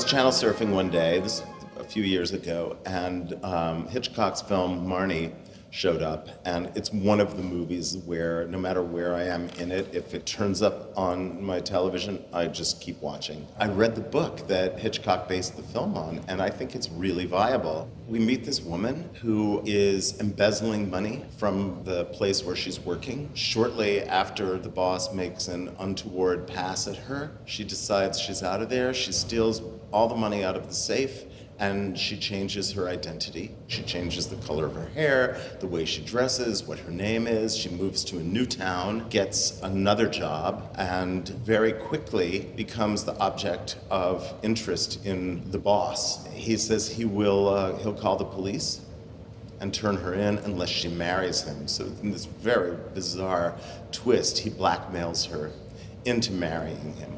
was channel surfing one day, this a few years ago, and Hitchcock's film Marnie showed up, and it's one of the movies where no matter where I am in it, if it turns up on my television, I just keep watching. I read the book that Hitchcock based the film on, and I think it's really viable. We meet this woman who is embezzling money from the place where she's working. Shortly after the boss makes an untoward pass at her, she decides she's out of there. She steals all the money out of the safe, and she changes her identity. She changes the color of her hair, the way she dresses, what her name is. She moves to a new town, gets another job, and very quickly becomes the object of interest in the boss. He says he'll call the police and turn her in unless she marries him. So in this very bizarre twist, he blackmails her into marrying him.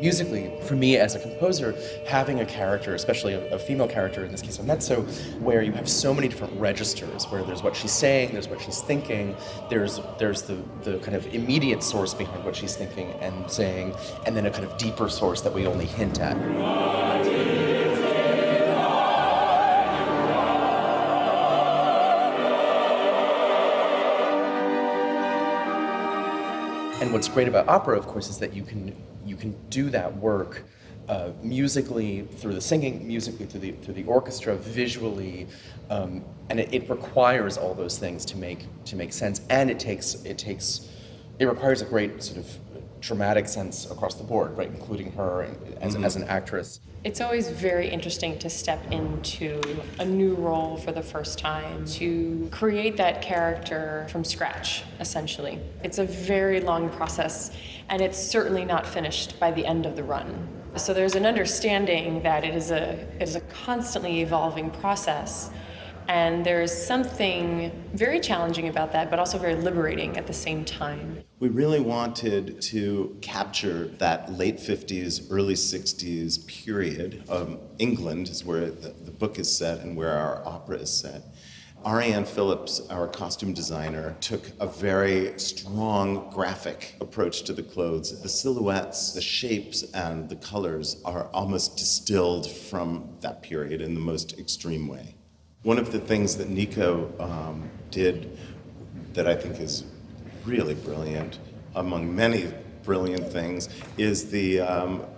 Musically, for me as a composer, having a character, especially a female character, in this case a mezzo, where you have so many different registers, where there's what she's saying, there's what she's thinking, there's the kind of immediate source behind what she's thinking and saying, and then a kind of deeper source that we only hint at. And what's great about opera, of course, is that you can do that work musically through the singing, musically through the orchestra, visually, and it requires all those things to make sense, and it requires a great sort of dramatic sense across the board, right, including her as an actress. It's always very interesting to step into a new role for the first time, to create that character from scratch, essentially. It's a very long process, and it's certainly not finished by the end of the run. So there's an understanding that it is a constantly evolving process, and there's something very challenging about that, but also very liberating at the same time. We really wanted to capture that late 50s, early 60s period. England is where the book is set and where our opera is set. Ariane Phillips, our costume designer, took a very strong graphic approach to the clothes. The silhouettes, the shapes, and the colors are almost distilled from that period in the most extreme way. One of the things that Nico did that I think is really brilliant, among many brilliant things, is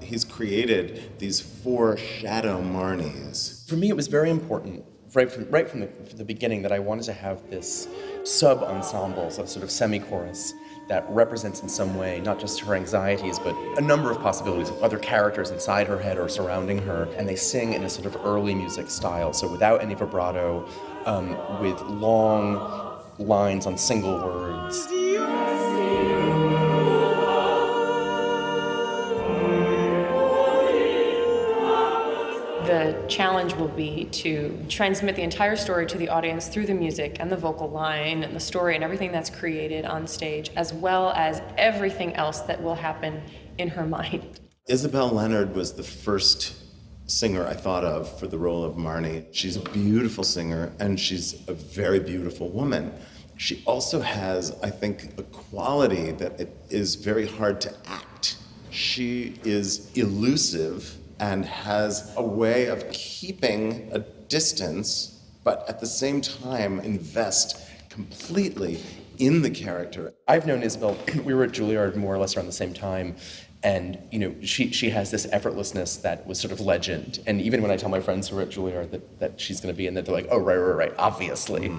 he's created these 4 shadow Marnies. For me, it was very important, right from the beginning, that I wanted to have this sub-ensemble, so sort of semi-chorus, that represents in some way not just her anxieties, but a number of possibilities of other characters inside her head or surrounding her, and they sing in a sort of early music style, so without any vibrato, with long lines on single words. The challenge will be to transmit the entire story to the audience through the music and the vocal line and the story and everything that's created on stage, as well as everything else that will happen in her mind. Isabel Leonard was the first singer I thought of for the role of Marnie. She's a beautiful singer, and she's a very beautiful woman. She also has, I think, a quality that it is very hard to act. She is elusive and has a way of keeping a distance, but at the same time invest completely in the character. I've known Isabel, we were at Juilliard more or less around the same time, and she has this effortlessness that was sort of legend. And even when I tell my friends who are at Juilliard that she's going to be in that, they're like, oh, right, obviously.